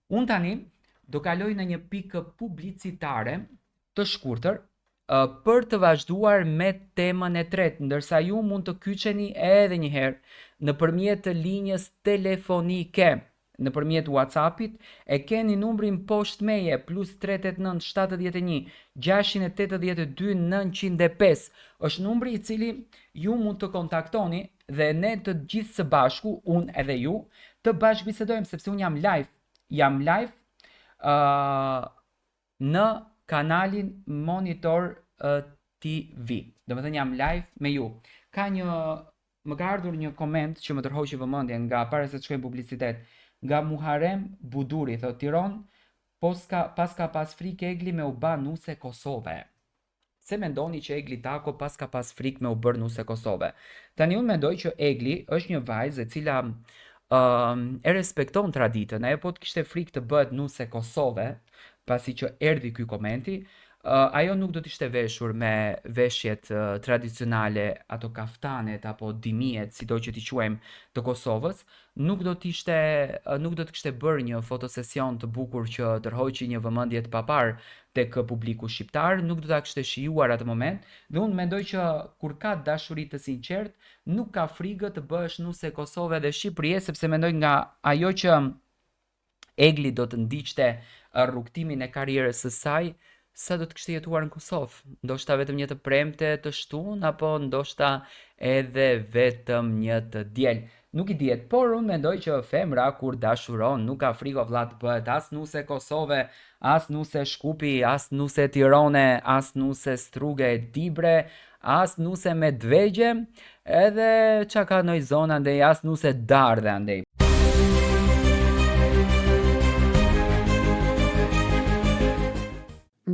Unë tani do kaloj në një pikë publicitare të shkurtër për të vazhduar me temën e tretë, ndërsa ju mund të kyçeni edhe një herë nëpërmjet linjës telefonike, nëpërmjet WhatsAppit, e keni numrin poshtë meje +389 71 682 905. Është numri i cili ju mund të kontaktoni dhe ne të gjithë së bashku, unë edhe ju, të bashkëbisedojmë sepse unë jam live në kanalin Monitor TV. Do të thënë jam live me ju. Më ka ardhur një koment që më tërhoqi vëmendjen nga para se të shkojmë publicitet. Nga Muharrem Buduri, thot Tiron, pas ka pas frikë Egli me u ba nuse Kosove. Se mendoni që Egli Tako pas ka pas frikë me u bërë nuse Kosove? Tani unë mendoj që Egli është një vajzë e cila e respekton traditën. Ajo po të kishte frikë të bëhet nuse Kosove, pasi që erdhi ky komenti, ajo nuk do të ishte veshur me veshjet tradicionale, ato kaftanet apo dimijet, sido që t'i quajmë, të Kosovës, nuk do të kishte bërë një fotosesion të bukur që tërhoqi një vëmendje të papar tek publiku shqiptar, nuk do ta kishte shijuar atë moment, dhe unë mendoj që kur ka dashuri të sinqert, nuk ka frikë të bëhesh nuse Kosove dhe Shqipërie, sepse mendoj nga ajo që Egli do të ndiqte rrugtimin e karrierës së saj, sa do të kishte jetuar në Kosovë. Ndoshta vetëm një të premte të shtun, apo ndoshta edhe vetëm një të diel. Nuk i dihet, por unë mendoj që femra kur dashuron nuk ka frikë vëlla të bëhet as nuse Kosove, as nuse Shkupi, as nuse Tirone, as nuse Struge e Dibre, as nuse Medvegje, edhe çka ka ndonjë zonë andej as nuse Dardhe andej.